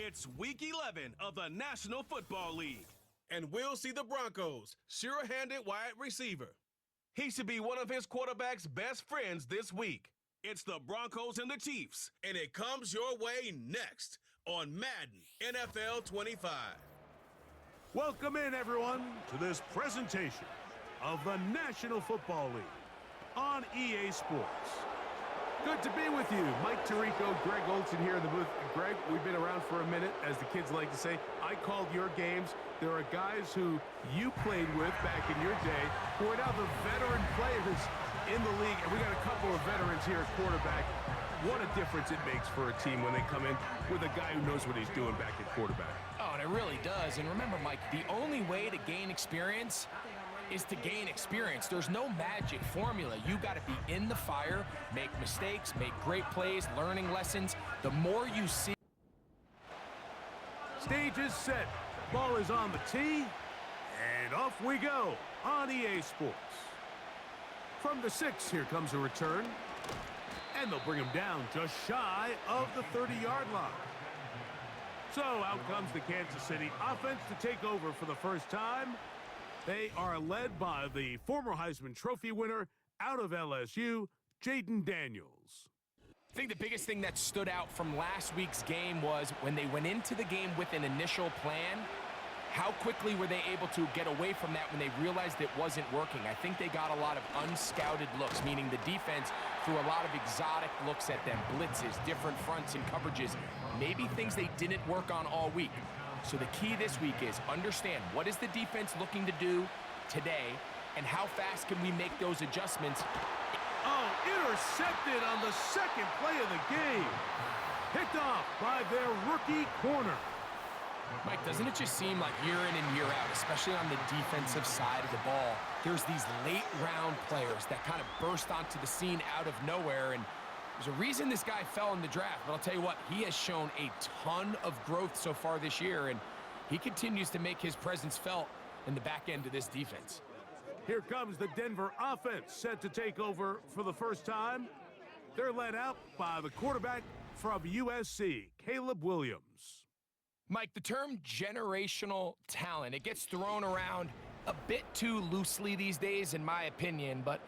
It's Week 11 of the National Football League. And we'll see the Broncos' sure-handed wide receiver. He should be one of his quarterback's best friends this week. It's the Broncos and the Chiefs. And it comes your way next on Madden NFL 25. Welcome in, everyone, to this presentation of the National Football League on EA Sports. Good to be with you. Mike Tirico, Greg Olson here in the booth. Greg, we've been around for a minute, as the kids like to say. I called your games. There are guys who you played with back in your day who are now the veteran players in the league. And we got a couple of veterans here at quarterback. What a difference it makes for a team when they come in with a guy who knows what he's doing back at quarterback. Oh, and it really does. And remember, Mike, the only way to gain experience is to gain experience. There's no magic formula. You got to be in the fire, make mistakes, make great plays, learning lessons. The more you see. Stage is set. Ball is on the tee. And off we go on EA Sports. From the 6, here comes a return. And they'll bring him down just shy of the 30-yard line. So out comes the Kansas City offense to take over for the first time. They are led by the former Heisman Trophy winner out of LSU, Jayden Daniels. I think the biggest thing that stood out from last week's game was when they went into the game with an initial plan, how quickly were they able to get away from that when they realized it wasn't working? I think they got a lot of unscouted looks, meaning the defense threw a lot of exotic looks at them, blitzes, different fronts and coverages, maybe things they didn't work on all week. So the key this week is understand what is the defense looking to do today and how fast can we make those adjustments. Oh, intercepted on the second play of the game. Picked off by their rookie corner. Mike, doesn't it just seem like year in and year out, especially on the defensive side of the ball, there's these late-round players that kind of burst onto the scene out of nowhere, and there's a reason this guy fell in the draft, but I'll tell you what, he has shown a ton of growth so far this year, and he continues to make his presence felt in the back end of this defense. Here comes the Denver offense, set to take over for the first time. They're led out by the quarterback from USC, Caleb Williams. Mike, the term generational talent, it gets thrown around a bit too loosely these days, in my opinion, but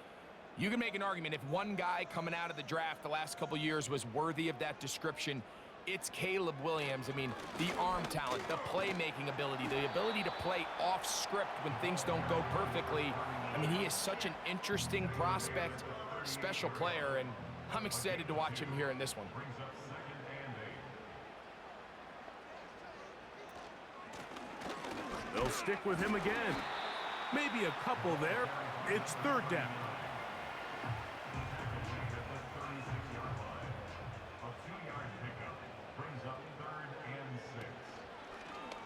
you can make an argument if one guy coming out of the draft the last couple years was worthy of that description, it's Caleb Williams. I mean, the arm talent, the playmaking ability, the ability to play off script when things don't go perfectly. I mean, he is such an interesting prospect, special player, and I'm excited to watch him here in this one. They'll stick with him again. Maybe a couple there. It's third down.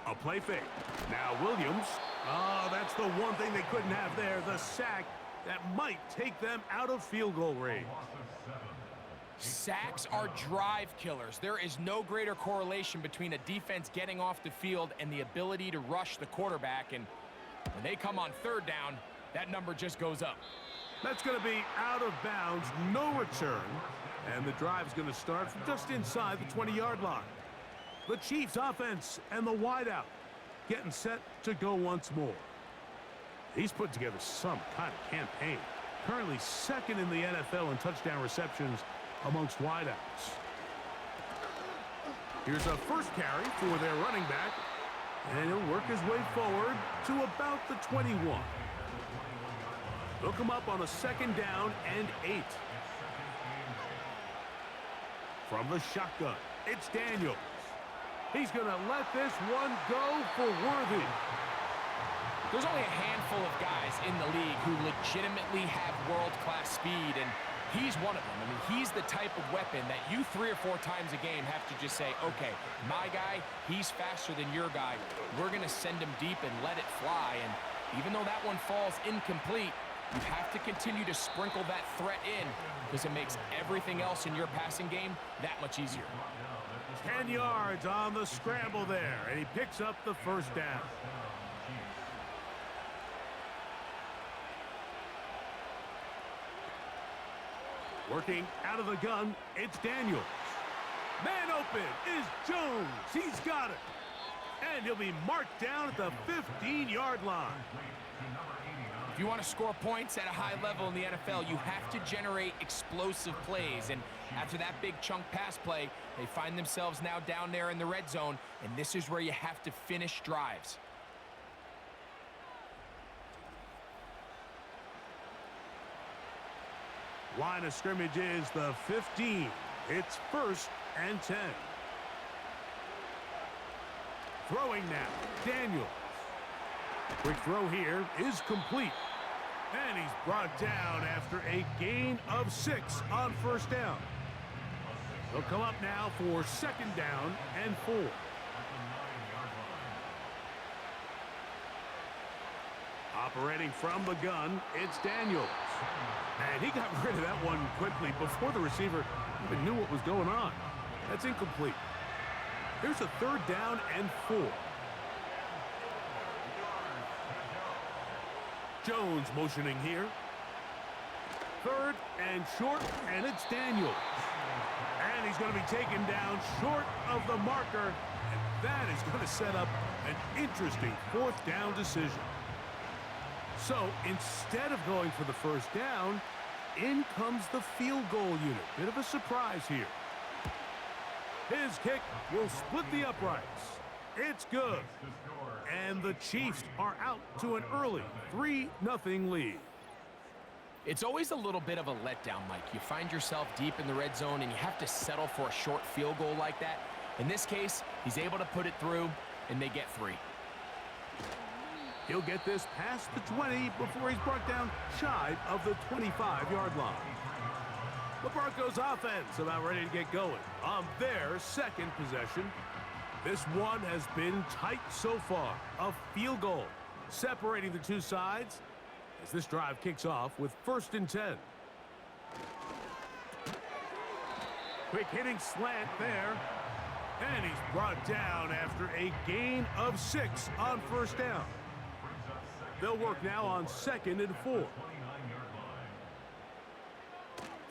A play fake. Now Williams. Oh, that's the one thing they couldn't have there, the sack that might take them out of field goal range. Sacks are drive killers. There is no greater correlation between a defense getting off the field and the ability to rush the quarterback, and when they come on third down, that number just goes up. That's going to be out of bounds, no return, and the drive's going to start from just inside the 20-yard line. The Chiefs offense and the wideout getting set to go once more. He's put together some kind of campaign. Currently second in the NFL in touchdown receptions amongst wideouts. Here's a first carry for their running back, and he'll work his way forward to about the 21. They'll come up on a second down and 8. From the shotgun, it's Daniels. He's going to let this one go for Worthy. There's only a handful of guys in the league who legitimately have world-class speed, and he's one of them. I mean, he's the type of weapon that you 3 or 4 times a game have to just say, okay, my guy, he's faster than your guy. We're going to send him deep and let it fly. And even though that one falls incomplete, you have to continue to sprinkle that threat in because it makes everything else in your passing game that much easier. 10 yards on the scramble there, and he picks up the first down. Working out of the gun, it's Daniels. Man open is Jones. He's got it. And he'll be marked down at the 15-yard line. If you want to score points at a high level in the NFL, you have to generate explosive plays. And after that big chunk pass play, they find themselves now down there in the red zone, and this is where you have to finish drives. Line of scrimmage is the 15. It's 1st and 10. Throwing now, Daniels. Quick throw here is complete. And he's brought down after a gain of 6 on 1st down. They'll come up now for 2nd down and 4. Operating from the gun, it's Daniels. And he got rid of that one quickly before the receiver even knew what was going on. That's incomplete. Here's a 3rd down and 4. Jones motioning here. 3rd and short, and it's Daniels. And he's going to be taken down short of the marker, and that is going to set up an interesting 4th down decision. So instead of going for the 1st down, in comes the field goal unit. Bit of a surprise here. His kick will split the uprights. It's good. And the Chiefs are out to an early 3-0 lead. It's always a little bit of a letdown, Mike. You find yourself deep in the red zone and you have to settle for a short field goal like that. In this case, he's able to put it through, and they get 3. He'll get this past the 20 before he's brought down shy of the 25-yard line. The Broncos offense about ready to get going on their 2nd possession. This one has been tight so far. A field goal separating the two sides as this drive kicks off with 1st and 10. Quick hitting slant there. And he's brought down after a gain of 6 on 1st down. They'll work now on 2nd and 4.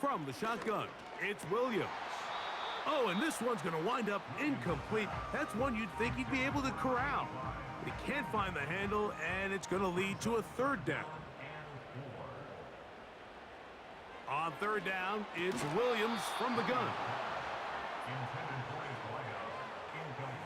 From the shotgun, it's Williams. Oh, and this one's going to wind up incomplete. That's one you'd think he'd be able to corral. But he can't find the handle, and it's going to lead to a 3rd down. On 3rd down, it's Williams from the gun.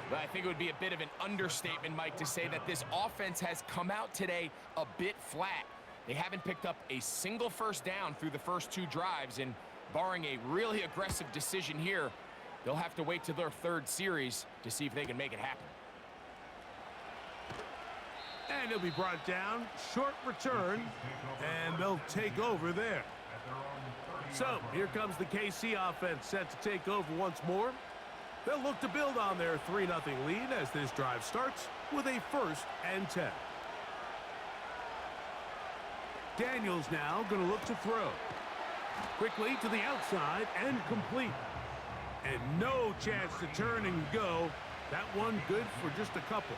But I think it would be a bit of an understatement, Mike, to say that this offense has come out today a bit flat. They haven't picked up a single 1st down through the first 2 drives, and barring a really aggressive decision here, they'll have to wait to their 3rd series to see if they can make it happen. And he'll be brought down, short return, and they'll take over there. So here comes the KC offense set to take over once more. They'll look to build on their 3-0 lead as this drive starts with a 1st and 10. Daniels now going to look to throw. Quickly to the outside and complete. And no chance to turn and go. That one good for just a couple.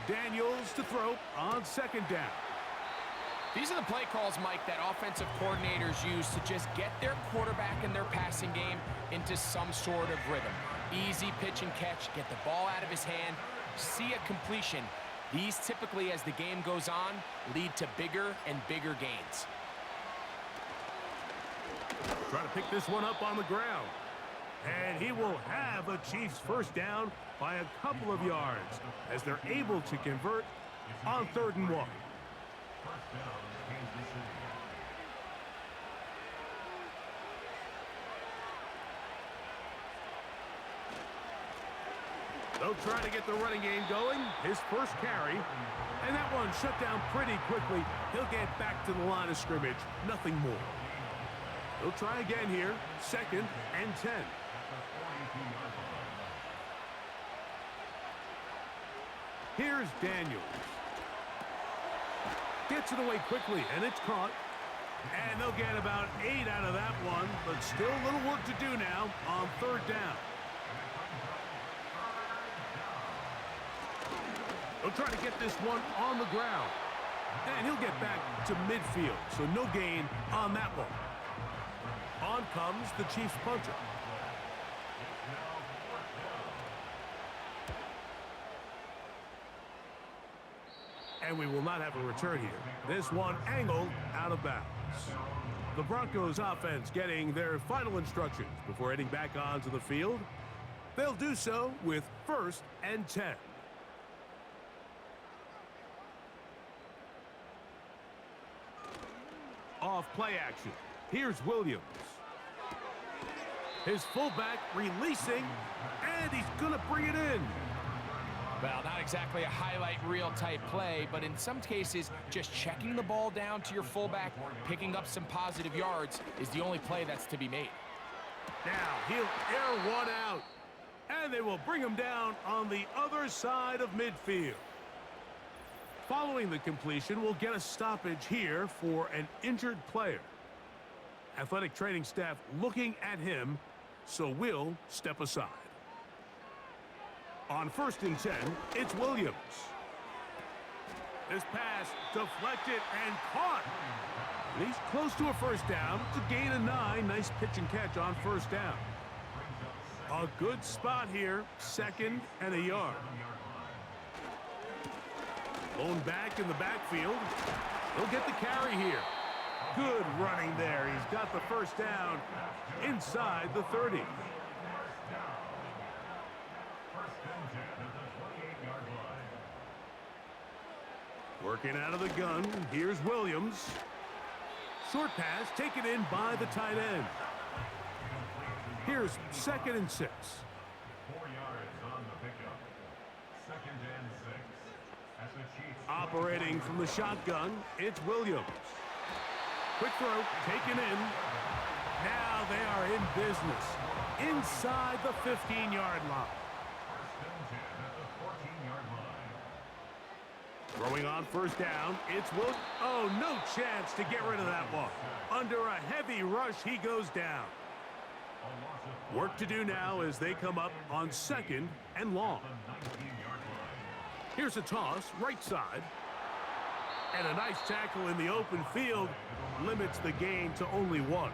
Daniels to throw on 2nd down. These are the play calls, Mike, that offensive coordinators use to just get their quarterback and their passing game into some sort of rhythm. Easy pitch and catch, get the ball out of his hand, see a completion. These typically, as the game goes on, lead to bigger and bigger gains. Trying to pick this one up on the ground. And he will have a Chiefs 1st down by a couple of yards as they're able to convert on 3rd and 1. They'll try to get the running game going. His 1st carry. And that one shut down pretty quickly. He'll get back to the line of scrimmage. Nothing more. They'll try again here. 2nd and 10. Here's Daniels. Gets it away quickly, and it's caught. And they'll get about 8 out of that one, but still a little work to do now on 3rd down. They'll try to get this one on the ground. And he'll get back to midfield, so no gain on that one. On comes the Chiefs punter. And we will not have a return here. This one angled out of bounds. The Broncos offense getting their final instructions before heading back onto the field. They'll do so with 1st and 10. Off play action. Here's Williams. His fullback releasing, and he's going to bring it in. Well, not exactly a highlight reel type play, but in some cases, just checking the ball down to your fullback, picking up some positive yards is the only play that's to be made. Now he'll air one out, and they will bring him down on the other side of midfield. Following the completion, we'll get a stoppage here for an injured player. Athletic training staff looking at him, so we'll step aside. On 1st and 10, it's Williams. This pass deflected and caught. And he's close to a first down. It's a gain of 9. Nice pitch and catch on 1st down. A good spot here, 2nd and a yard. Blown back in the backfield. He'll get the carry here. Good running there. He's got the first down inside the 30. Working out of the gun, here's Williams. Short pass taken in by the tight end. Here's 2nd and 6. 4 yards on the pickup. 2nd and 6. As the Chiefs Operating from the shotgun, it's Williams. Quick throw, taken in. Now they are in business. Inside the 15-yard line. Throwing on 1st down, it's Will. Oh, no chance to get rid of that one. Under a heavy rush, he goes down. Work to do now as they come up on 2nd and long. Here's a toss, right side. And a nice tackle in the open field limits the gain to only 1.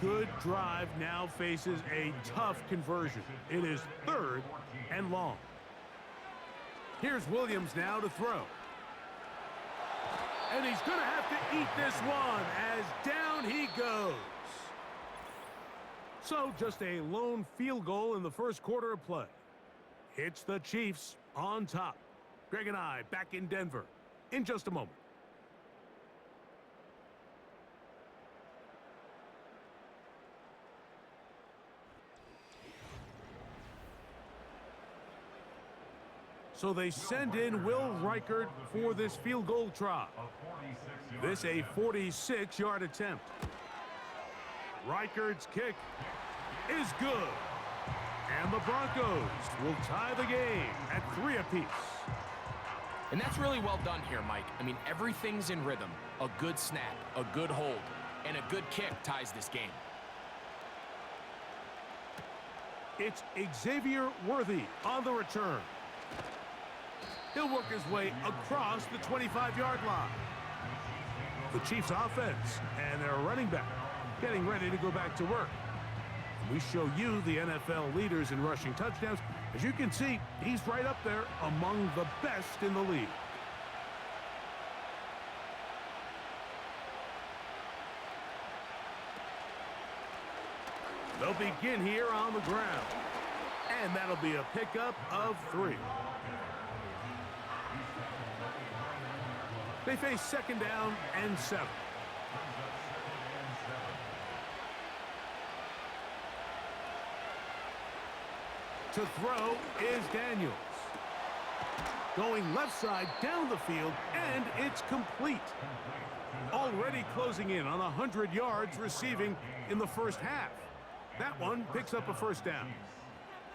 Good drive now faces a tough conversion. It is 3rd and long. Here's Williams now to throw. And he's going to have to eat this one as down he goes. So just a lone field goal in the 1st quarter of play. It's the Chiefs on top. Greg and I back in Denver in just a moment. So they send in Will Reichert for this field goal try. This a 46-yard attempt. Reichert's kick is good. And the Broncos will tie the game at 3 apiece. And that's really well done here, Mike. I mean, everything's in rhythm. A good snap, a good hold, and a good kick ties this game. It's Xavier Worthy on the return. He'll work his way across the 25-yard line. The Chiefs offense and their running back getting ready to go back to work. We show you the NFL leaders in rushing touchdowns. As you can see, he's right up there among the best in the league. They'll begin here on the ground. And that'll be a pickup of 3. They face 2nd down and 7. To throw is Daniels. Going left side down the field, and it's complete. Already closing in on 100 yards receiving in the 1st half. That one picks up a 1st down.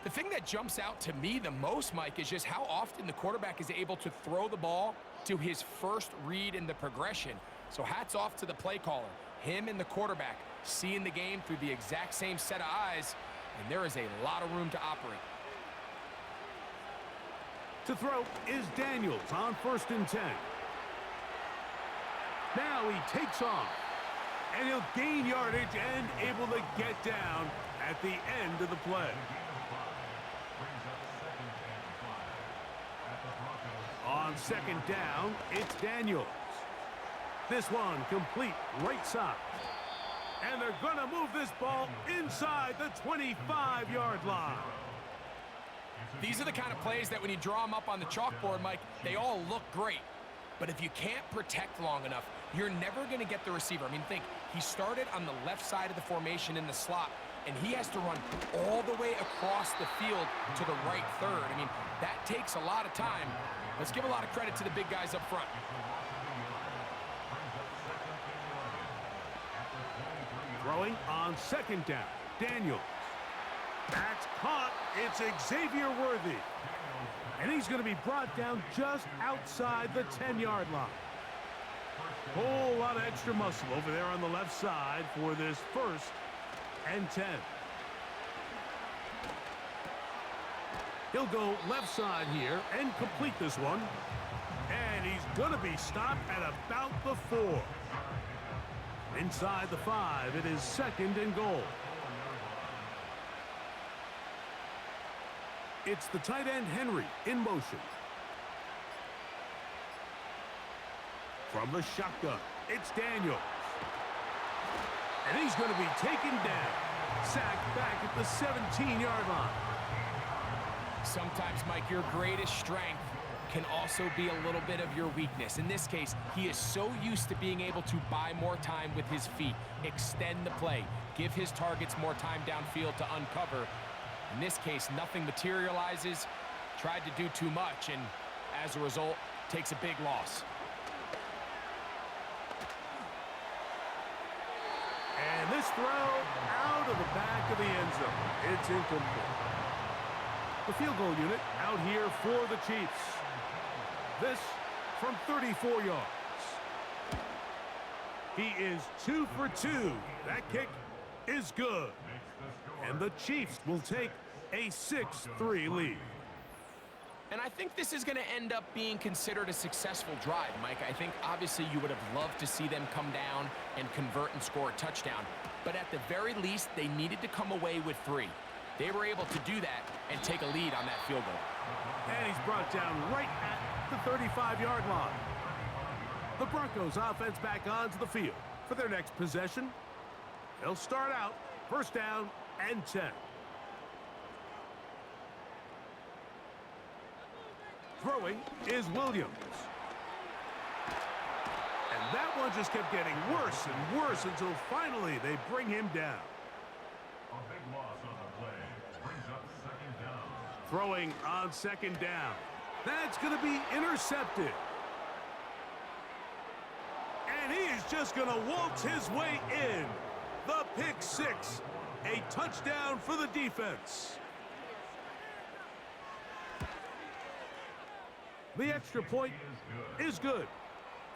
The thing that jumps out to me the most, Mike, is just how often the quarterback is able to throw the ball to his first read in the progression. So hats off to the play caller. Him and the quarterback seeing the game through the exact same set of eyes, and there is a lot of room to operate. To throw is Daniels on 1st and 10. Now he takes off. And he'll gain yardage and able to get down at the end of the play. On second down, it's Daniels. This one complete right side. And they're going to move this ball inside the 25-yard line. These are the kind of plays that when you draw them up on the chalkboard, Mike, they all look great. But if you can't protect long enough, you're never going to get the receiver. I mean, think, he started on the left side of the formation in the slot, and he has to run all the way across the field to the right third. I mean, that takes a lot of time. Let's give a lot of credit to the big guys up front. Throwing on second down, Daniels. That's caught. It's Xavier Worthy. And he's going to be brought down just outside the 10-yard line. Whole lot of extra muscle over there on the left side for this 1st and 10. He'll go left side here and complete this one. And he's going to be stopped at about the 4. Inside the 5, it is 2nd and goal. It's the tight end Henry in motion. From the shotgun, it's Daniels. And he's going to be taken down. Sacked back at the 17-yard line. Sometimes, Mike, your greatest strength can also be a little bit of your weakness. In this case, he is so used to being able to buy more time with his feet, extend the play, give his targets more time downfield to uncover. In this case, nothing materializes, tried to do too much, and as a result, takes a big loss. And this throw out of the back of the end zone. It's incomplete. The field goal unit out here for the Chiefs. This from 34 yards. He is 2 for 2. That kick is good. And the Chiefs will take a 6-3 lead. And I think this is going to end up being considered a successful drive, Mike. I think obviously you would have loved to see them come down and convert and score a touchdown. But at the very least, they needed to come away with 3. They were able to do that and take a lead on that field goal. And he's brought down right at the 35-yard line. The Broncos offense back onto the field for their next possession. They'll start out 1st down and 10. Throwing is Williams. And that one just kept getting worse and worse until finally they bring him down. A big loss on the play. Brings up 2nd down. Throwing on 2nd down. That's going to be intercepted. And he is just going to waltz his way in. The pick 6. A touchdown for the defense. The extra point is good.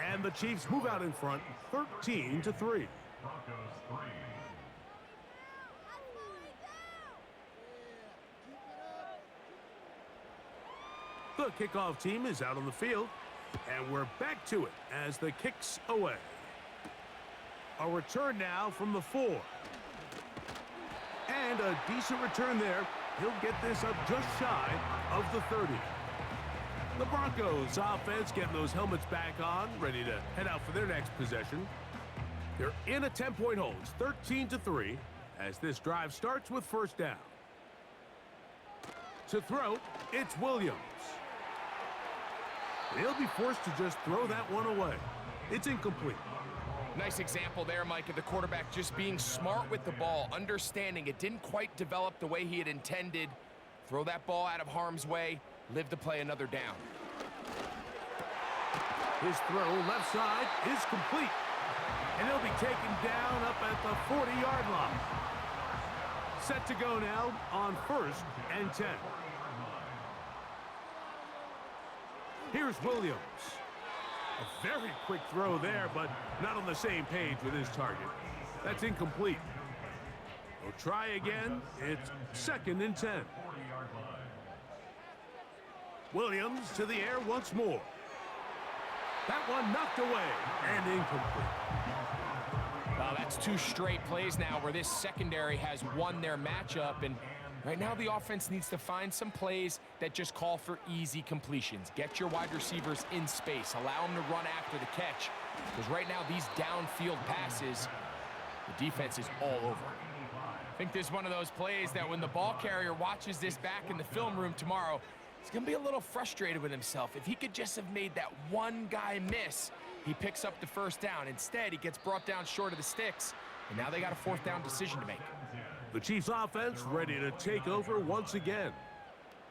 And the Chiefs move out in front 13-3. Broncos 3. The kickoff team is out on the field, and we're back to it as the kick's away. A return now from the 4. And a decent return there. He'll get this up just shy of the 30. The Broncos offense getting those helmets back on, ready to head out for their next possession. They're in a 10-point hold, 13-3, as this drive starts with 1st down. To throw, it's Williams. They'll be forced to just throw that one away. It's incomplete. Nice example there, Mike, of the quarterback just being smart with the ball, understanding it didn't quite develop the way he had intended. Throw that ball out of harm's way, live to play another down. His throw left side is complete. And he'll be taken down up at the 40-yard line. Set to go now on 1st and 10. Here's Williams. A very quick throw there, but not on the same page with his target. That's incomplete. We'll try again. It's 2nd and 10. Williams to the air once more. That one knocked away and incomplete. Well, that's 2 straight plays now where this secondary has won their matchup, and right now the offense needs to find some plays that just call for easy completions. Get your wide receivers in space. Allow them to run after the catch, because right now these downfield passes, the defense is all over. I think this is one of those plays that when the ball carrier watches this back in the film room tomorrow, he's going to be a little frustrated with himself. If he could just have made that one guy miss, he picks up the first down. Instead, he gets brought down short of the sticks, and now they got a 4th down decision to make. The Chiefs offense ready to take over once again.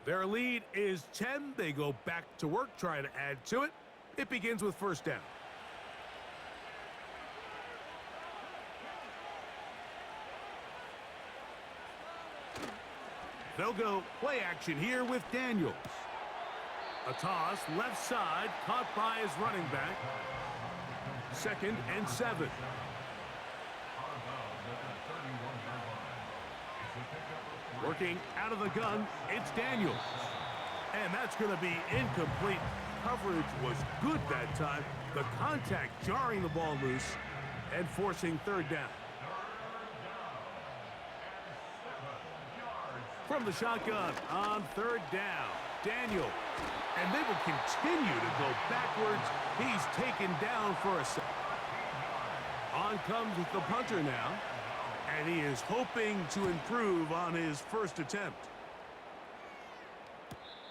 Their lead is 10. They go back to work trying to add to it. It begins with 1st down. They'll go play action here with Daniels. A toss left side caught by his running back. 2nd and 7. Working out of the gun, it's Daniels. And that's going to be incomplete. Coverage was good that time. The contact jarring the ball loose and forcing 3rd down. From the shotgun on 3rd down, Daniel. And they will continue to go backwards. He's taken down for a second. On comes the punter now. And he is hoping to improve on his first attempt.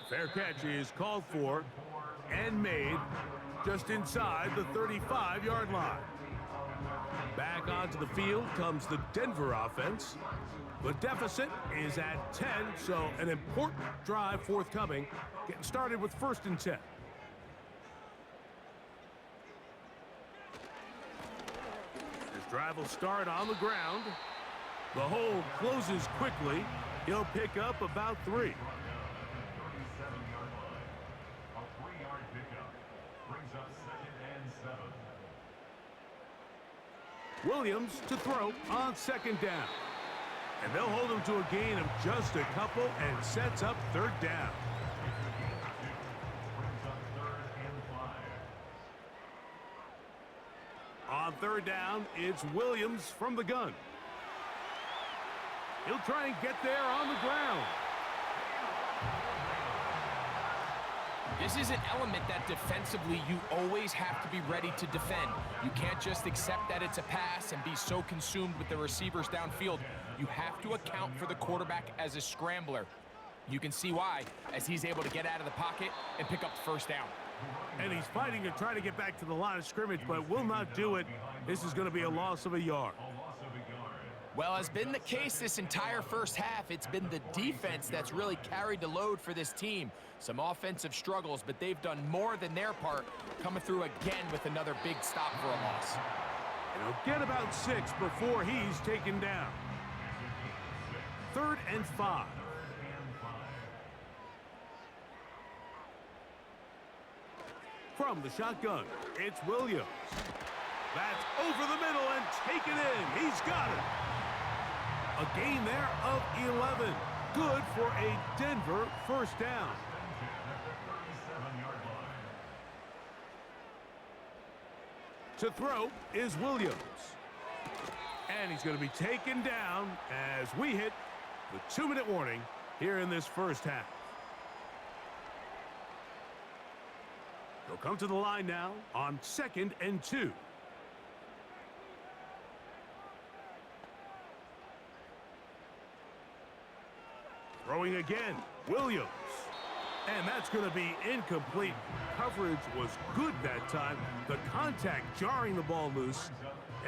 Fair catch is called for and made just inside the 35-yard line. Back onto the field comes the Denver offense. The deficit is at 10, so an important drive forthcoming. Getting started with 1st and 10. This drive will start on the ground. The hole closes quickly. He'll pick up about 3. 37-yard line. A 3-yard pickup brings up 2nd and 7. Williams to throw on 2nd down. And they'll hold him to a gain of just a couple and sets up 3rd down. Brings up 3rd and 5. On 3rd down, it's Williams from the gun. He'll try and get there on the ground. This is an element that defensively you always have to be ready to defend. You can't just accept that it's a pass and be so consumed with the receivers downfield. You have to account for the quarterback as a scrambler. You can see why, as he's able to get out of the pocket and pick up the 1st down. And he's fighting to try to get back to the line of scrimmage, but will not do it. This is going to be a loss of a yard. Well, has been the case this entire first half. It's been the defense that's really carried the load for this team. Some offensive struggles, but they've done more than their part, coming through again with another big stop for a loss. And he'll get about 6 before he's taken down. 3rd and 5. From the shotgun, it's Williams. That's over the middle and taken in. He's got it. A gain there of 11. Good for a Denver 1st down. To throw is Williams. And he's going to be taken down as we hit the 2-minute warning here in this first half. He'll come to the line now on 2nd and 2. Throwing again, Williams. And that's going to be incomplete. Coverage was good that time. The contact jarring the ball loose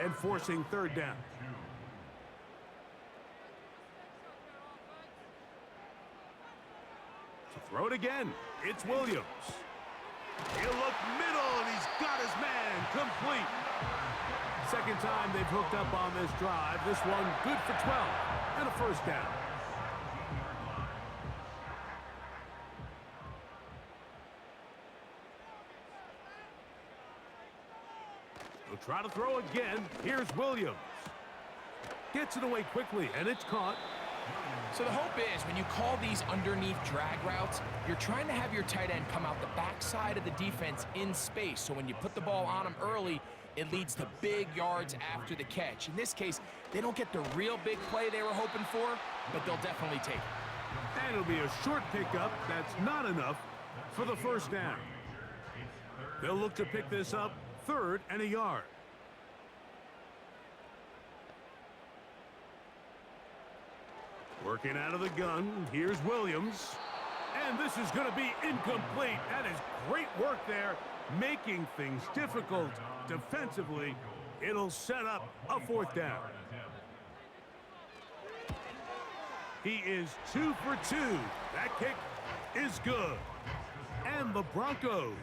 and forcing 3rd down. To throw it again, it's Williams. He'll look middle, and he's got his man complete. 2nd time they've hooked up on this drive. This one good for 12 and a 1st down. He'll try to throw again. Here's Williams. Gets it away quickly, and it's caught. So the hope is when you call these underneath drag routes, you're trying to have your tight end come out the backside of the defense in space. So when you put the ball on him early, it leads to big yards after the catch. In this case, they don't get the real big play they were hoping for, but they'll definitely take it. And it'll be a short pickup that's not enough for the first down. They'll look to pick this up 3rd and a yard. Working out of the gun, here's Williams. And this is going to be incomplete. That is great work there, making things difficult defensively. It'll set up a 4th down. He is 2 for 2. That kick is good. And the Broncos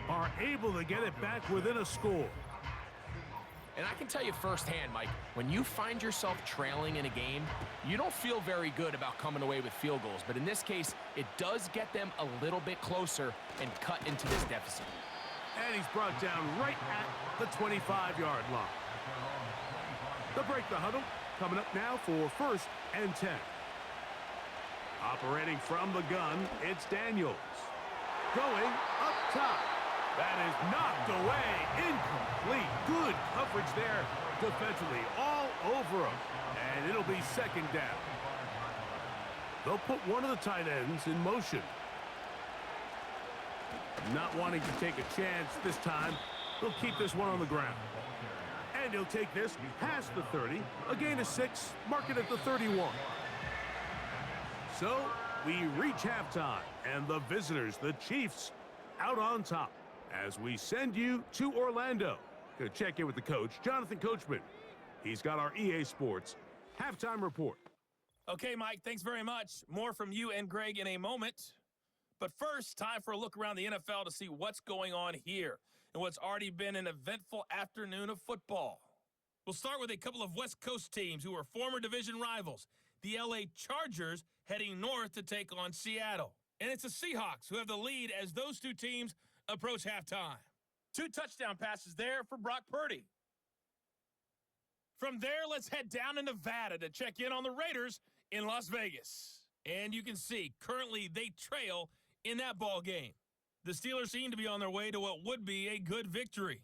are able to get it back within a score. And I can tell you firsthand, Mike, when you find yourself trailing in a game, you don't feel very good about coming away with field goals. But in this case, it does get them a little bit closer and cut into this deficit. And he's brought down right at the 25-yard line. They'll break the huddle. Coming up now for 1st and 10. Operating from the gun, it's Daniels. Going up top. That is knocked away. Incomplete. Good coverage there defensively. All over him. And it'll be 2nd down. They'll put one of the tight ends in motion. Not wanting to take a chance this time, they'll keep this one on the ground. And he'll take this past the 30. A gain of 6. Mark it at the 31. So we reach halftime. And the visitors, the Chiefs, out on top. As we send you to Orlando. Gonna check in with the coach, Jonathan Coachman. He's got our EA Sports halftime report. Okay, Mike, thanks very much. More from you and Greg in a moment. But first, time for a look around the NFL to see what's going on here and what's already been an eventful afternoon of football. We'll start with a couple of West Coast teams who are former division rivals. The LA Chargers heading north to take on Seattle. And it's the Seahawks who have the lead as those two teams approach halftime. 2 touchdown passes there for Brock Purdy. From there, let's head down to Nevada to check in on the Raiders in Las Vegas. And you can see, currently they trail in that ball game. The Steelers seem to be on their way to what would be a good victory.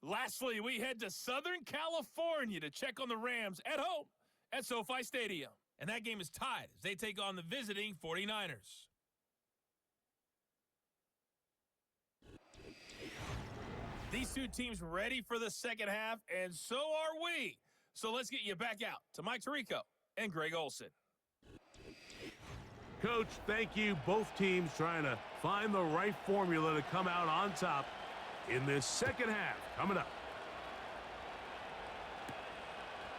Lastly, we head to Southern California to check on the Rams at home at SoFi Stadium. And that game is tied as they take on the visiting 49ers. These two teams ready for the second half, and so are we. So let's get you back out to Mike Tirico and Greg Olsen. Coach, thank you. Both teams trying to find the right formula to come out on top in this second half. Coming up.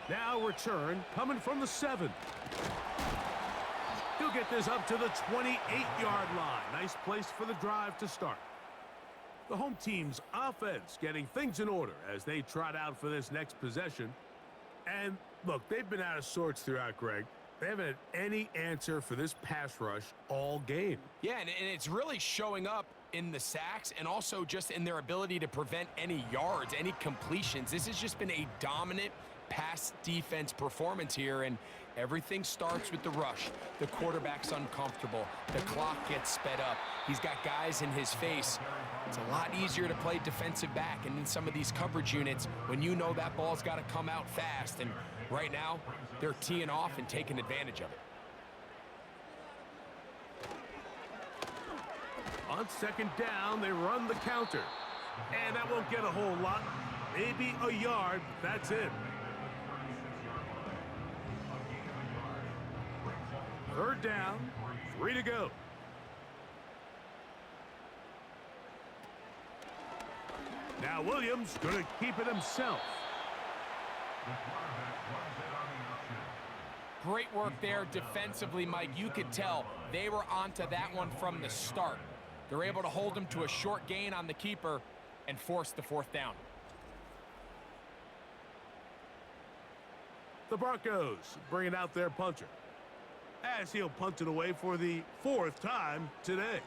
Now return coming from the 7. He'll get this up to the 28-yard line. Nice place for the drive to start. The home team's offense getting things in order as they trot out for this next possession. And look, they've been out of sorts throughout, Greg. They haven't had any answer for this pass rush all game. Yeah, and it's really showing up in the sacks and also just in their ability to prevent any yards, any completions. This has just been a dominant pass defense performance here, and everything starts with the rush. The quarterback's uncomfortable. The clock gets sped up. He's got guys in his face. It's a lot easier to play defensive back, and in some of these coverage units, when you know that ball's got to come out fast, and right now, they're teeing off and taking advantage of it. On second down, they run the counter. And that won't get a whole lot. Maybe a yard. That's it. Third down, 3 to go. Now Williams going to keep it himself. Great work there defensively, Mike. You could tell they were onto that one from the start. They're able to hold him to a short gain on the keeper and force the 4th down. The Broncos bringing out their puncher, as he'll punt it away for the 4th time today.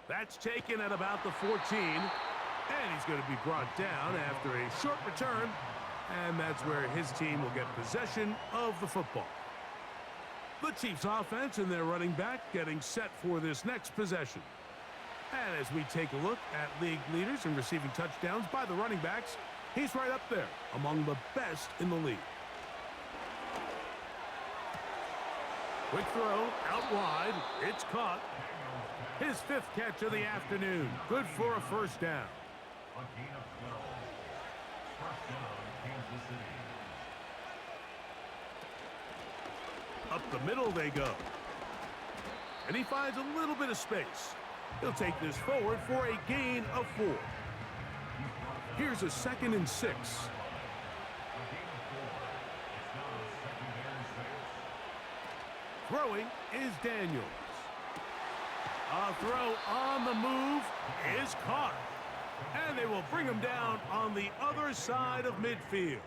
That's taken at about the 14, and he's going to be brought down after a short return, and that's where his team will get possession of the football. The Chiefs offense and their running back getting set for this next possession. And as we take a look at league leaders in receiving touchdowns by the running backs, he's right up there among the best in the league. Quick throw, out wide, it's caught. His 5th catch of the afternoon, good for a first down. A gain of 12. First down, Kansas City. Up the middle they go. And he finds a little bit of space. He'll take this forward for a gain of 4. Here's a 2nd and 6. A gain of 4. It's now second and 6. Throwing is Daniels. A throw on the move is caught. And they will bring him down on the other side of midfield.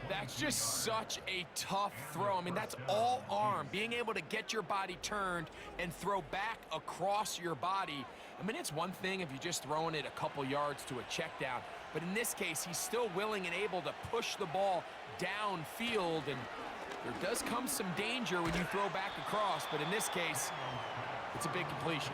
That's just such a tough throw. I mean, that's all arm. Being able to get your body turned and throw back across your body. I mean, it's one thing if you're just throwing it a couple yards to a check down. But in this case, he's still willing and able to push the ball downfield. And there does come some danger when you throw back across. But in this case, it's a big completion.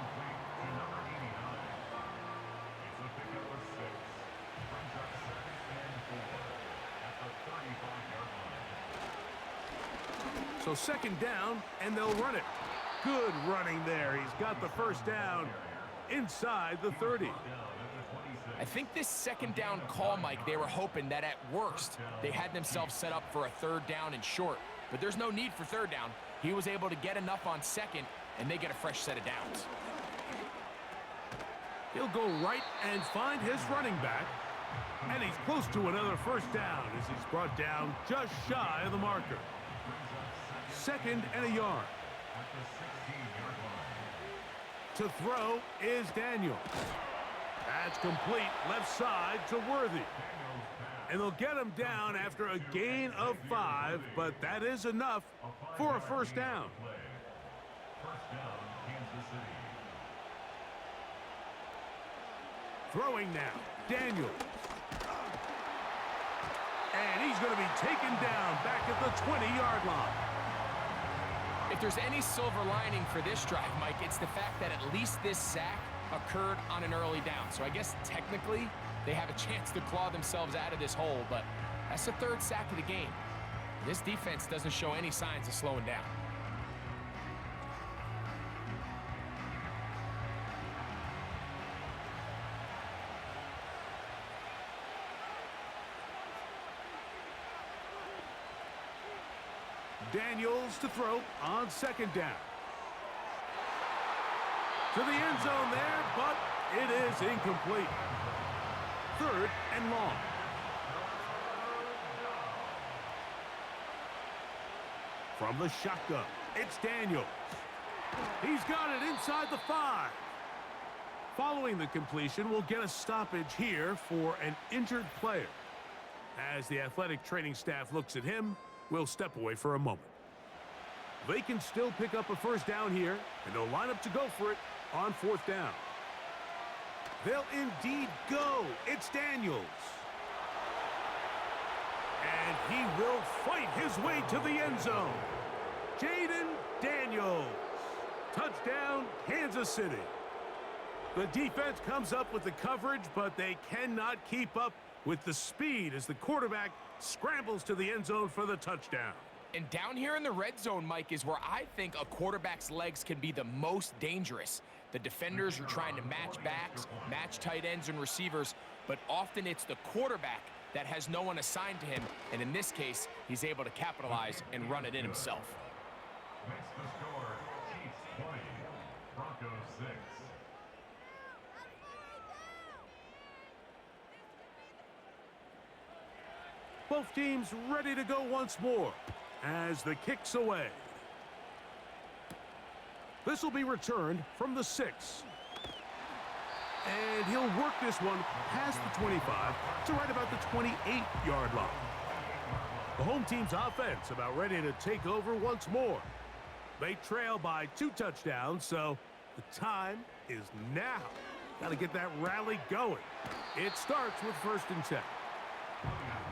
So 2nd down, and they'll run it. Good running there. He's got the first down inside the 30. I think this 2nd down call, Mike, they were hoping that at worst, they had themselves set up for a 3rd down and short. But there's no need for 3rd down. He was able to get enough on 2nd, and they get a fresh set of downs. He'll go right and find his running back. And he's close to another first down as he's brought down just shy of the marker. 2nd and a yard. To throw is Daniels. That's complete left side to Worthy. And they'll get him down after a gain of 5, but that is enough for a first down. First down, Kansas City. Throwing now, Daniels. And he's going to be taken down back at the 20-yard line. If there's any silver lining for this drive, Mike, it's the fact that at least this sack occurred on an early down. So I guess technically they have a chance to claw themselves out of this hole, but that's the 3rd sack of the game. This defense doesn't show any signs of slowing down. Daniels to throw on 2nd down. To the end zone there, but it is incomplete. 3rd and long. From the shotgun, it's Daniels. He's got it inside the 5. Following the completion, we'll get a stoppage here for an injured player. As the athletic training staff looks at him, we'll step away for a moment. They can still pick up a first down here, and they'll line up to go for it on 4th down. They'll indeed go. It's Daniels. And he will fight his way to the end zone. Jaden Daniels. Touchdown, Kansas City. The defense comes up with the coverage, but they cannot keep up with the speed as the quarterback scrambles to the end zone for the touchdown. And down here in the red zone, Mike, is where I think a quarterback's legs can be the most dangerous. The defenders are trying to match backs, match tight ends and receivers, but often it's the quarterback that has no one assigned to him, and in this case, he's able to capitalize and run it in himself. Makes the score, Chiefs 20, Broncos 6. Both teams ready to go once more as the kick's away. This will be returned from the 6. And he'll work this one past the 25 to right about the 28-yard line. The home team's offense about ready to take over once more. They trail by 2 touchdowns, so the time is now. Got to get that rally going. It starts with 1st and 10.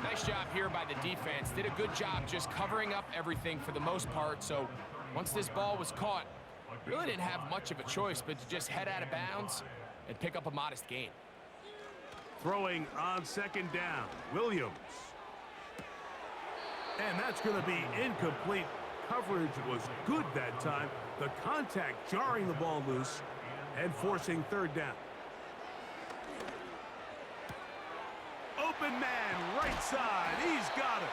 Nice job here by the defense. Did a good job just covering up everything for the most part. So once this ball was caught, Really didn't have much of a choice but to just head out of bounds and pick up a modest gain. Throwing on second down, Williams. And that's going to be incomplete. Coverage was good that time. The contact jarring the ball loose and forcing third down. Open man, right side. He's got it.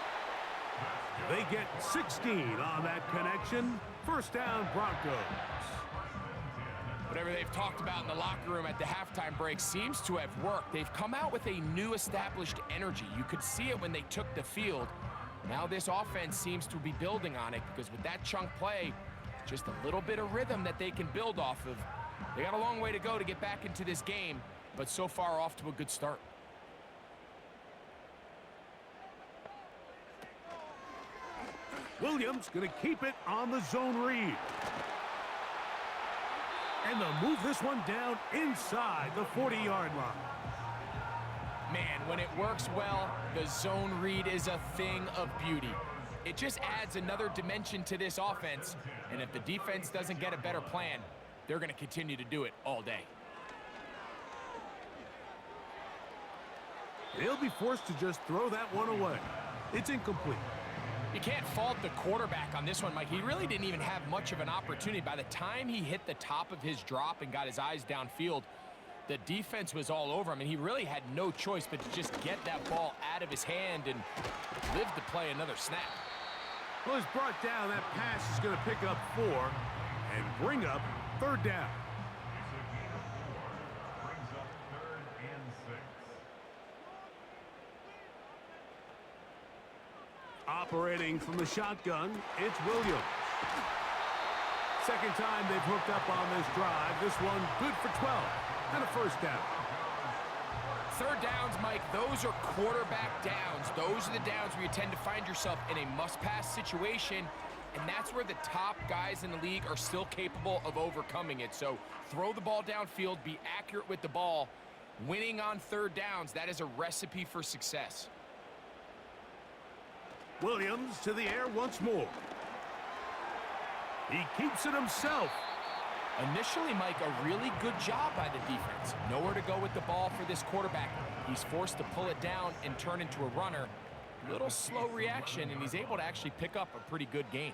They get 16 on that connection. First down, Broncos. Whatever they've talked about in the locker room at the halftime break seems to have worked. They've come out with a new established energy. You could see it when they took the field. Now this offense seems to be building on it because with that chunk play, just a little bit of rhythm that they can build off of. They got a long way to go to get back into this game, but so far off to a good start. Williams going to keep it on the zone read. And they'll move this one down inside the 40-yard line. Man, when it works well, the zone read is a thing of beauty. It just adds another dimension to this offense, and if the defense doesn't get a better plan, they're going to continue to do it all day. They'll be forced to just throw that one away. It's incomplete. You can't fault the quarterback on this one, Mike. He really didn't even have much of an opportunity. By the time he hit the top of his drop and got his eyes downfield, the defense was all over him, and he really had no choice but to just get that ball out of his hand and live to play another snap. Well, he's brought down. That pass is going to pick up 4 and bring up third down. Brings up 3rd and 6. Operating from the shotgun, it's Williams. Second time they've hooked up on this drive. This one good for 12 and a first down. Third downs, Mike, those are quarterback downs. Those are the downs where you tend to find yourself in a must-pass situation, and that's where the top guys in the league are still capable of overcoming it. So throw the ball downfield, be accurate with the ball. Winning on third downs, that is a recipe for success. Williams to the air once more. He keeps it himself. Initially, Mike, a really good job by the defense. Nowhere to go with the ball for this quarterback. He's forced to pull it down and turn into a runner. Little slow reaction, and he's able to actually pick up a pretty good gain.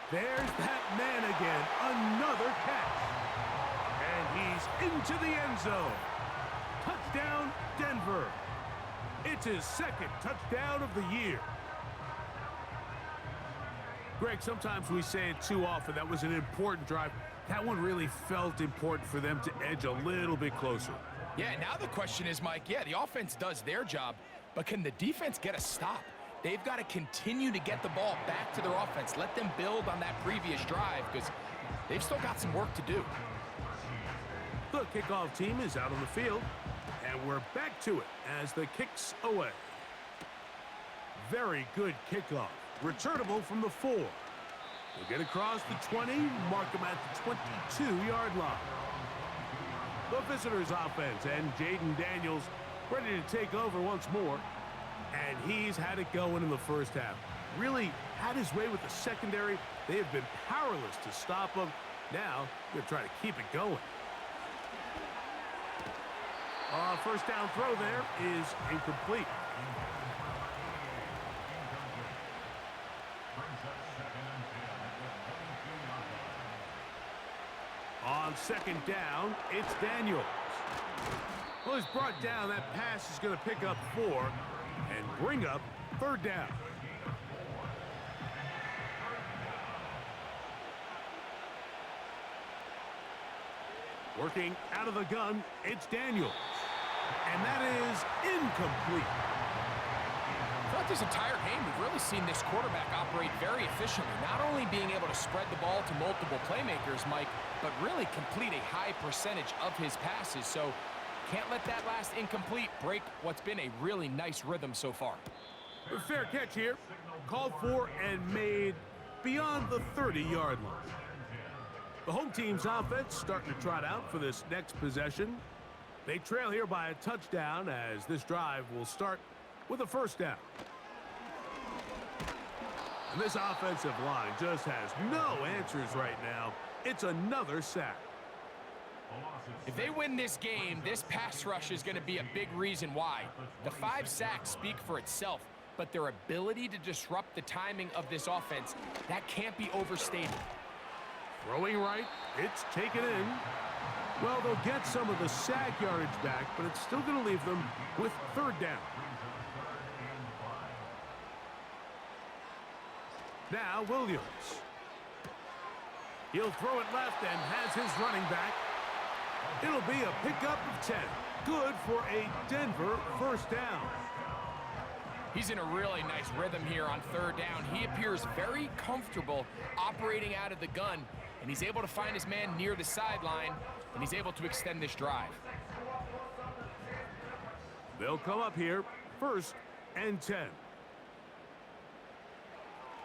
There's that man again. Another catch. And he's into the end zone. Touchdown, Denver. It's his second touchdown of the year. Greg, sometimes we say it too often. That was an important drive. That one really felt important for them to edge a little bit closer. Yeah, now the question is, Mike, yeah, the offense does their job, but can the defense get a stop? They've got to continue to get the ball back to their offense. Let them build on that previous drive because they've still got some work to do. The kickoff team is out on the field, and we're back to it as the kick's away. Very good kickoff. Returnable from the 4. We'll get across the 20, mark them at the 22-yard line. The visitors' offense and Jaden Daniels ready to take over once more. And he's had it going in the first half. Really had his way with the secondary. They have been powerless to stop him. Now, they're trying to keep it going. First down throw there is incomplete. On second down, it's Daniels. Well, he's brought down. That pass is going to pick up 4 and bring up third down. Working out of the gun, it's Daniels. And that is incomplete. Throughout this entire game, we've really seen this quarterback operate very efficiently, not only being able to spread the ball to multiple playmakers, Mike, but really complete a high percentage of his passes. So can't let that last incomplete break what's been a really nice rhythm so far. A fair catch here. Called for and made beyond the 30-yard line. The home team's offense starting to trot out for this next possession. They trail here by a touchdown as this drive will start with a first down. And this offensive line just has no answers right now. It's another sack. If they win this game, this pass rush is going to be a big reason why. The 5 sacks speak for itself, but their ability to disrupt the timing of this offense, that can't be overstated. Throwing right, it's taken in. Well, they'll get some of the sack yardage back, but it's still going to leave them with 3rd down. Now Williams. He'll throw it left and has his running back. It'll be a pickup of 10. Good for a Denver 1st down. He's in a really nice rhythm here on 3rd down. He appears very comfortable operating out of the gun, and he's able to find his man near the sideline, and he's able to extend this drive. They'll come up here, 1st and 10.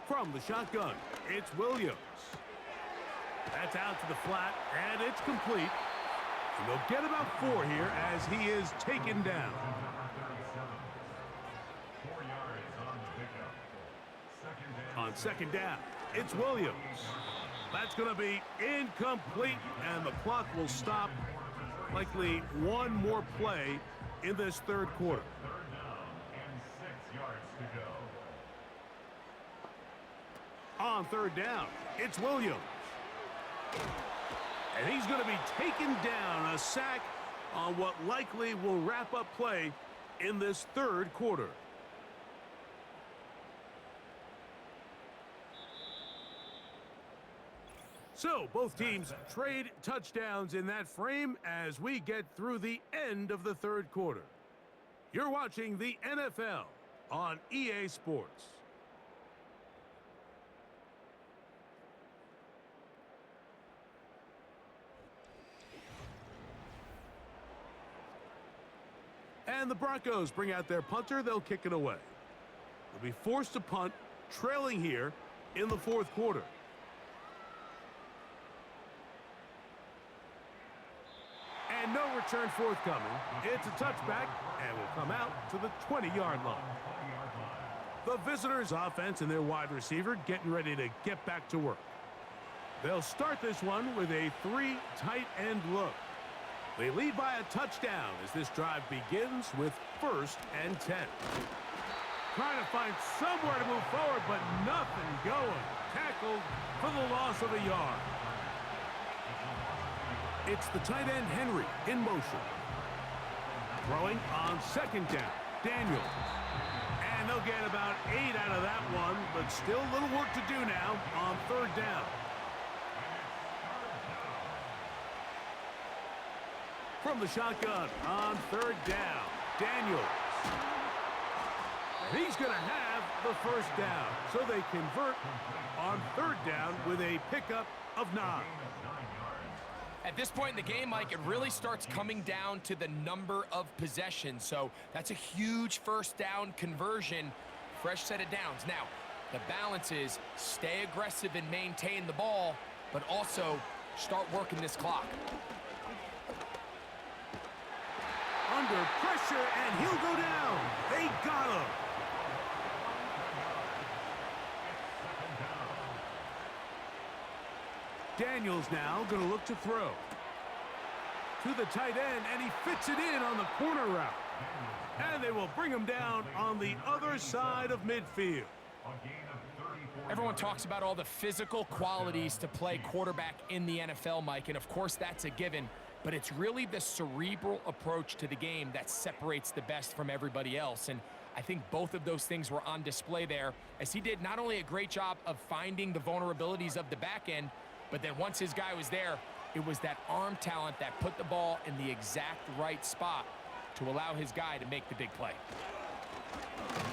From the shotgun, it's Williams. That's out to the flat, and it's complete. And they'll get about 4 here as he is taken down. 4 yards on the pickup. On 2nd down, it's Williams. That's going to be incomplete, and the clock will stop. Likely one more play in this 3rd quarter. 3rd down and 6 yards to go. On 3rd down, it's Williams. And he's going to be taken down, a sack on what likely will wrap up play in this 3rd quarter. So both teams trade touchdowns in that frame as we get through the end of the 3rd quarter. You're watching the NFL on EA Sports. And the Broncos bring out their punter. They'll kick it away. They'll be forced to punt, trailing here in the 4th quarter. And no return forthcoming. It's a touchback and will come out to the 20-yard line. The visitors' offense and their wide receiver getting ready to get back to work. They'll start this one with a 3 tight end look. They lead by a touchdown as this drive begins with 1st and 10. Trying to find somewhere to move forward, but nothing going. Tackled for the loss of a yard. It's the tight end Henry in motion. Throwing on 2nd down, Daniels. And they'll get about 8 out of that one, but still a little work to do now on 3rd down. From the shotgun on 3rd down, Daniels. And he's going to have the 1st down. So they convert on 3rd down with a pickup of 9. At this point in the game, Mike, it really starts coming down to the number of possessions. So that's a huge 1st down conversion, fresh set of downs. Now, the balance is stay aggressive and maintain the ball, but also start working this clock. Under pressure, and he'll go down. They got him. Daniels now going to look to throw. To the tight end, and he fits it in on the corner route. And they will bring him down on the other side of midfield. Everyone talks about all the physical qualities to play quarterback in the NFL, Mike, and of course that's a given. But it's really the cerebral approach to the game that separates the best from everybody else. And I think both of those things were on display there, as he did not only a great job of finding the vulnerabilities of the back end, but then once his guy was there, it was that arm talent that put the ball in the exact right spot to allow his guy to make the big play.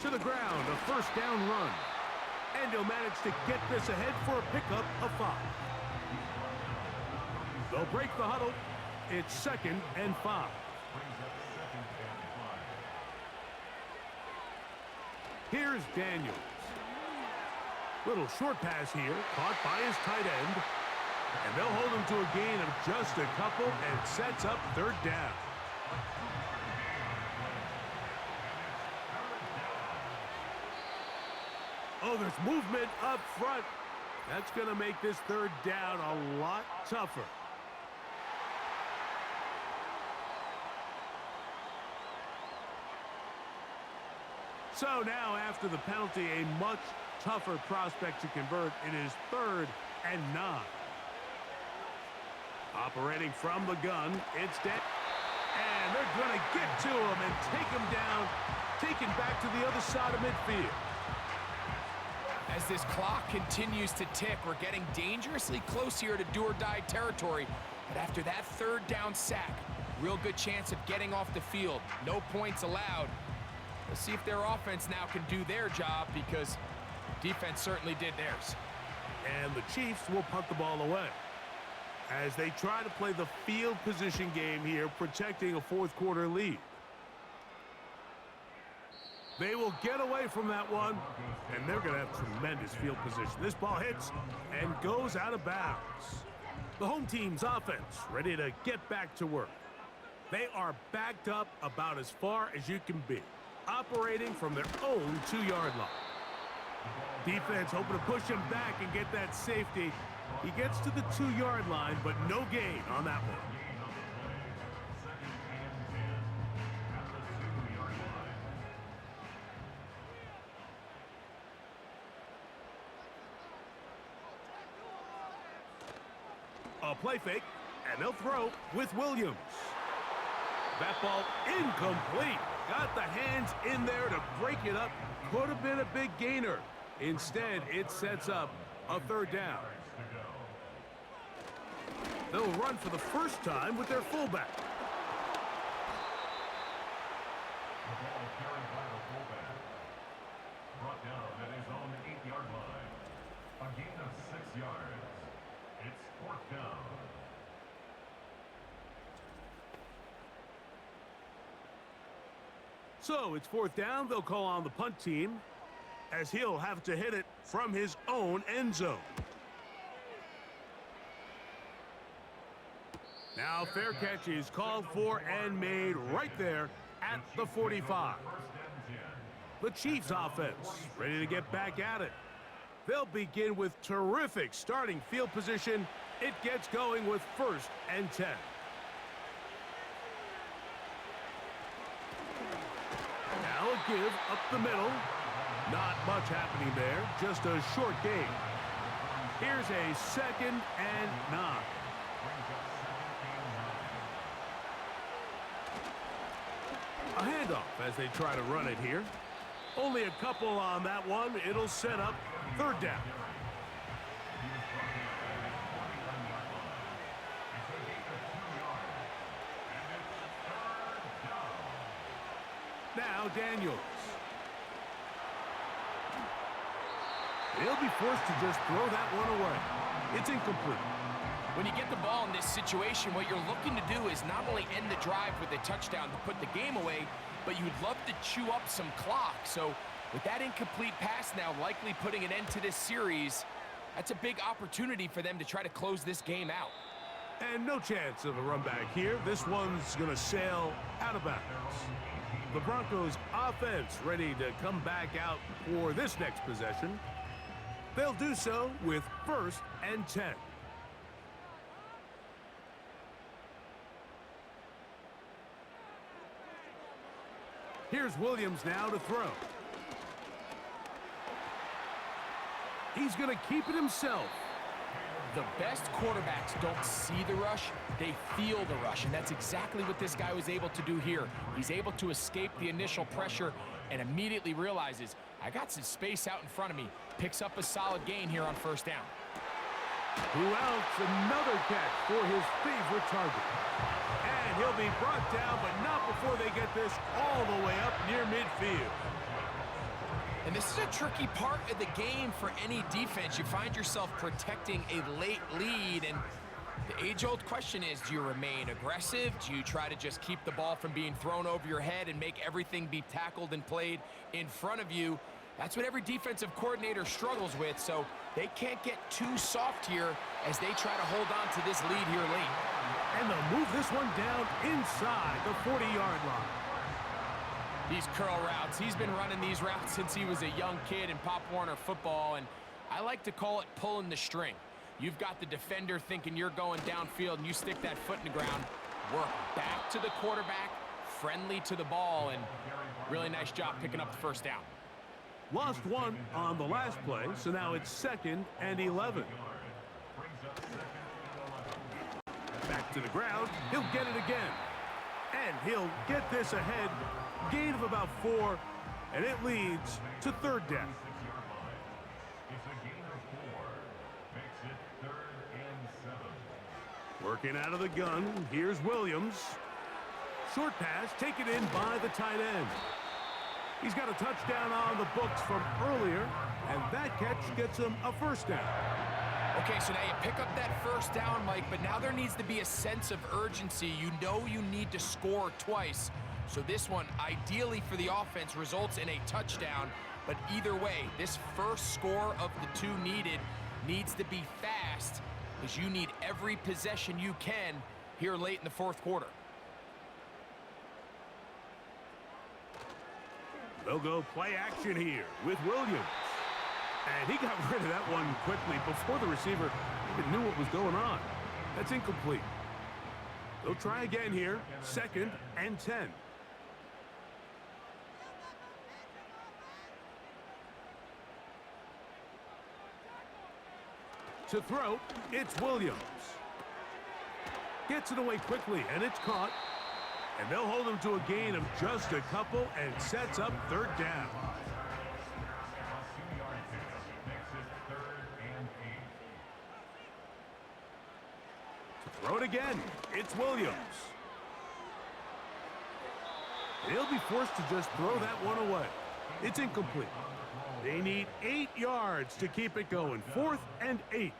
To the ground, a 1st down run. And he'll manage to get this ahead for a pickup of 5. They'll break the huddle. It's 2nd and 5. Here's Daniels. Little short pass here, caught by his tight end. And they'll hold him to a gain of just a couple and sets up 3rd down. Oh, there's movement up front. That's going to make this third down a lot tougher. So now, after the penalty, a much tougher prospect to convert. It is 3rd and 9. Operating from the gun, it's dead. And they're going to get to him and take him down, taken back to the other side of midfield. As this clock continues to tick, we're getting dangerously close here to do-or-die territory. But after that 3rd down sack, real good chance of getting off the field. No points allowed. Let's see if their offense now can do their job, because defense certainly did theirs. And the Chiefs will punt the ball away as they try to play the field position game here, protecting a 4th quarter lead. They will get away from that one, and they're going to have tremendous field position. This ball hits and goes out of bounds. The home team's offense ready to get back to work. They are backed up about as far as you can be, operating from their own 2-yard line. Defense hoping to push him back and get that safety. He gets to the 2-yard line, but no gain on that one. A play fake, and they'll throw with Williams. That ball incomplete. Got the hands in there to break it up. Could have been a big gainer. Instead, it sets up a 3rd down. They'll run for the first time with their fullback. The ball carried by the fullback. Brought down at his own 8-yard line. A gain of 6 yards. It's 4th down. So it's 4th down. They'll call on the punt team, as he'll have to hit it from his own end zone. Now fair catch is called for and made right there at the 45. The Chiefs offense ready to get back at it. They'll begin with terrific starting field position. It gets going with 1st and 10. Now a give up the middle. Not much happening there, just a short gain. Here's a 2nd and 9. A handoff as they try to run it here. Only a couple on that one. It'll set up 3rd down. Now Daniels. They'll be forced to just throw that one away. It's incomplete. When you get the ball in this situation, what you're looking to do is not only end the drive with a touchdown to put the game away, but you'd love to chew up some clock. So with that incomplete pass now likely putting an end to this series, that's a big opportunity for them to try to close this game out. And no chance of a run back here. This one's going to sail out of bounds. The Broncos offense ready to come back out for this next possession. They'll do so with 1st and 10. Here's Williams now to throw. He's going to keep it himself. The best quarterbacks don't see the rush, they feel the rush, and that's exactly what this guy was able to do here. He's able to escape the initial pressure and immediately realizes, I got some space out in front of me. Picks up a solid gain here on 1st down. Who else? Another catch for his favorite target. And he'll be brought down, but not before they get this all the way up near midfield. And this is a tricky part of the game for any defense. You find yourself protecting a late lead, and the age-old question is, do you remain aggressive? Do you try to just keep the ball from being thrown over your head and make everything be tackled and played in front of you? That's what every defensive coordinator struggles with, so they can't get too soft here as they try to hold on to this lead here late. And they'll move this one down inside the 40-yard line. These curl routes. He's been running these routes since he was a young kid in Pop Warner football, and I like to call it pulling the string. You've got the defender thinking you're going downfield, and you stick that foot in the ground, work back to the quarterback, friendly to the ball, and really nice job picking up the first down. Lost one on the last play, so now it's 2nd and 11. Back to the ground. He'll get it again. And he'll get this ahead. Gain of about 4, and it leads to 3rd down. It's a gain of 4. Makes it 3rd and 7. Working out of the gun, here's Williams. Short pass taken in by the tight end. He's got a touchdown on the books from earlier, and that catch gets him a 1st down. Okay, so now you pick up that 1st down, Mike, but now there needs to be a sense of urgency. You know you need to score twice. So this one, ideally for the offense, results in a touchdown. But either way, this first score of the 2 needed needs to be fast, because you need every possession you can here late in the 4th quarter. They'll go play action here with Williams. And he got rid of that one quickly before the receiver even knew what was going on. That's incomplete. They'll try again here, 2nd and 10. To throw, it's Williams. Gets it away quickly, and it's caught. And they'll hold him to a gain of just a couple and sets up 3rd down. To throw it again, it's Williams. They'll be forced to just throw that one away. It's incomplete. They need 8 yards to keep it going. 4th and 8.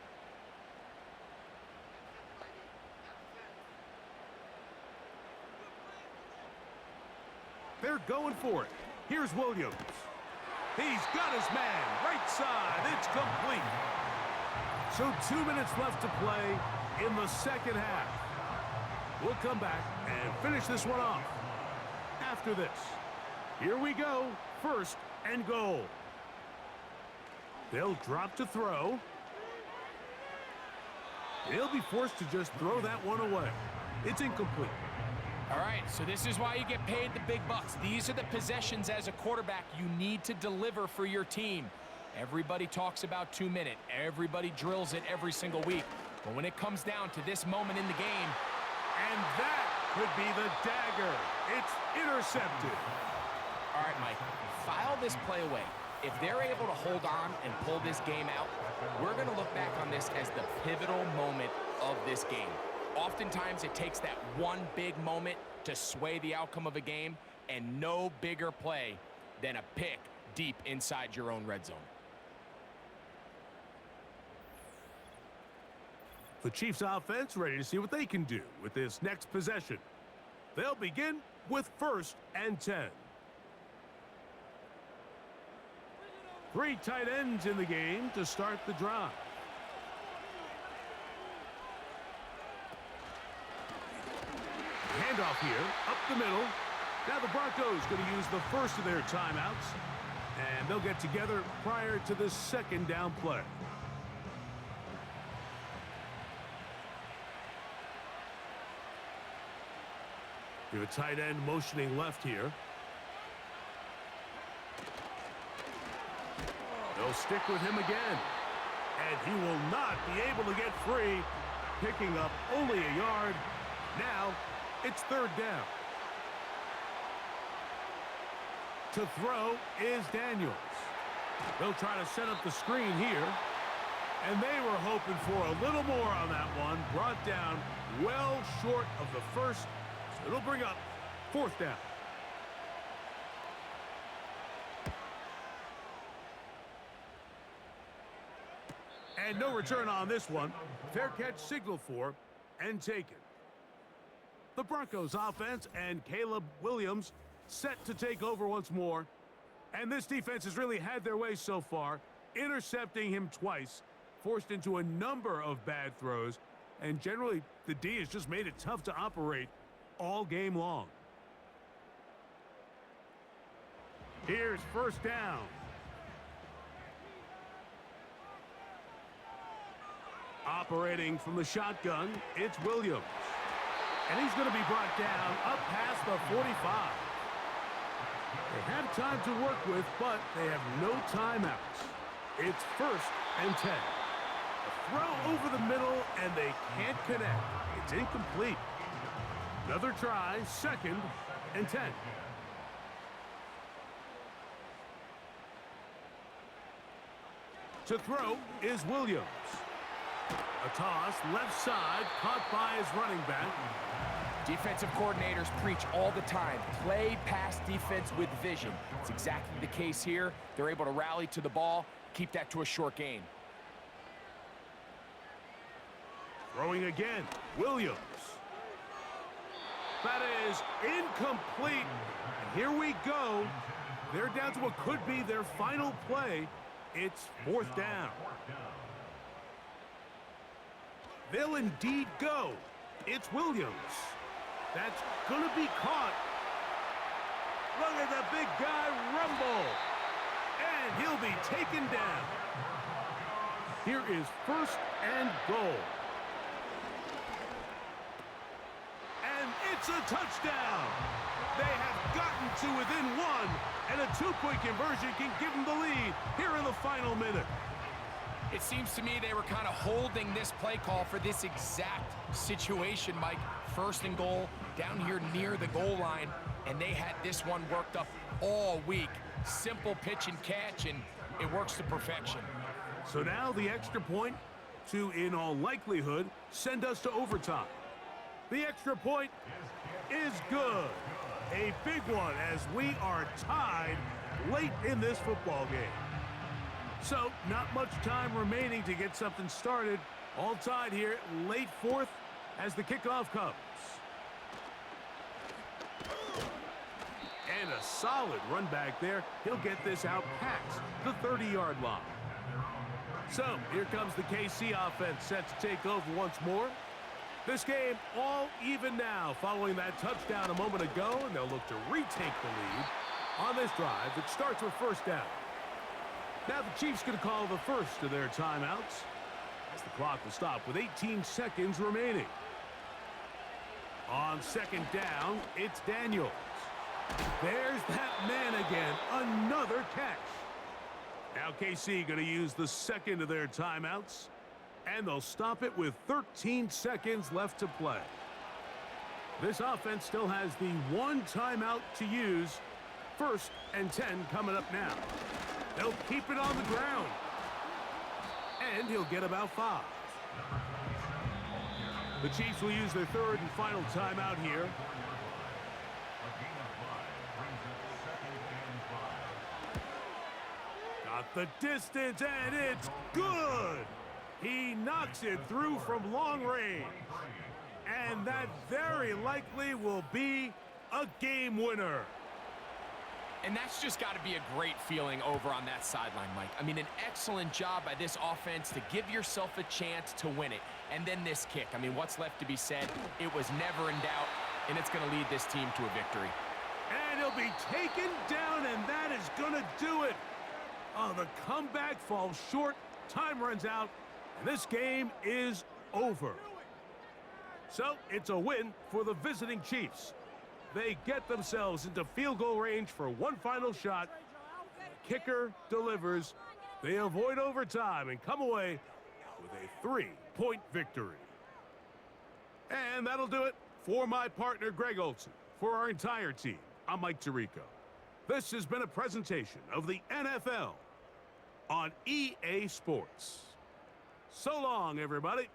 They're going for it. Here's Williams. He's got his man. Right side. It's complete. So 2 minutes left to play in the 2nd half. We'll come back and finish this one off after this. Here we go. 1st and goal. They'll drop to throw. They'll be forced to just throw that one away. It's incomplete. All right, so this is why you get paid the big bucks. These are the possessions as a quarterback you need to deliver for your team. Everybody talks about 2-minute. Everybody drills it every single week. But when it comes down to this moment in the game, and that could be the dagger. It's intercepted. All right, Mike, file this play away. If they're able to hold on and pull this game out, we're going to look back on this as the pivotal moment of this game. Oftentimes, it takes that one big moment to sway the outcome of a game, and no bigger play than a pick deep inside your own red zone. The Chiefs offense ready to see what they can do with this next possession. They'll begin with 1st and 10. 3 tight ends in the game to start the drive. Handoff here, up the middle. Now the Broncos going to use the first of their timeouts, and they'll get together prior to this 2nd down play. We have a tight end motioning left here. They'll stick with him again, and he will not be able to get free, picking up only a yard. Now it's 3rd down. To throw is Daniels. They'll try to set up the screen here. And they were hoping for a little more on that one. Brought down well short of the first. So it'll bring up 4th down. And no return on this one. Fair catch signaled for and taken. The Broncos offense and Caleb Williams set to take over once more. And this defense has really had their way so far, intercepting him twice, forced into a number of bad throws, and generally the D has just made it tough to operate all game long. Here's first down. Operating from the shotgun, it's Williams. And he's going to be brought down up past the 45. They have time to work with, but they have no timeouts. It's first and 10. A throw over the middle, and they can't connect. It's incomplete. Another try, second and 10. To throw is Williams. A toss, left side, caught by his running back. Defensive coordinators preach all the time, play pass defense with vision. It's exactly the case here. They're able to rally to the ball, keep that to a short gain. Throwing again, Williams. That is incomplete. And here we go. They're down to what could be their final play. It's fourth down. They'll indeed go. It's Williams. That's going to be caught. Look at the big guy rumble. And he'll be taken down. Here is first and goal. And it's a touchdown. They have gotten to within one, and a two-point conversion can give them the lead here in the final minute. It seems to me they were kind of holding this play call for this exact situation, Mike. First and goal, down here near the goal line, and they had this one worked up all week. Simple pitch and catch, and it works to perfection. So now the extra point to, in all likelihood, send us to overtime. The extra point is good. A big one as we are tied late in this football game. So, not much time remaining to get something started. All tied here, late fourth as the kickoff comes. And a solid run back there. He'll get this out past the 30-yard line. So, here comes the KC offense set to take over once more. This game all even now following that touchdown a moment ago, and they'll look to retake the lead on this drive that starts with first down. Now the Chiefs going to call the first of their timeouts as the clock will stop with 18 seconds remaining. On second down, it's Daniels. There's that man again, another catch. Now KC going to use the second of their timeouts, and they'll stop it with 13 seconds left to play. This offense still has the one timeout to use. First and 10 coming up now. They'll keep it on the ground. And he'll get about 5. The Chiefs will use their third and final timeout here. Got the distance, and it's good. He knocks it through from long range. And that very likely will be a game winner. And that's just got to be a great feeling over on that sideline, Mike. I mean, an excellent job by this offense to give yourself a chance to win it. And then this kick. I mean, what's left to be said? It was never in doubt, and it's going to lead this team to a victory. And he'll be taken down, and that is going to do it. Oh, the comeback falls short. Time runs out, and this game is over. So, it's a win for the visiting Chiefs. They get themselves into field goal range for one final shot. The kicker delivers. They avoid overtime and come away with a 3-point victory. And that'll do it for my partner, Greg Olson. For our entire team, I'm Mike Tirico. This has been a presentation of the NFL on EA Sports. So long, everybody.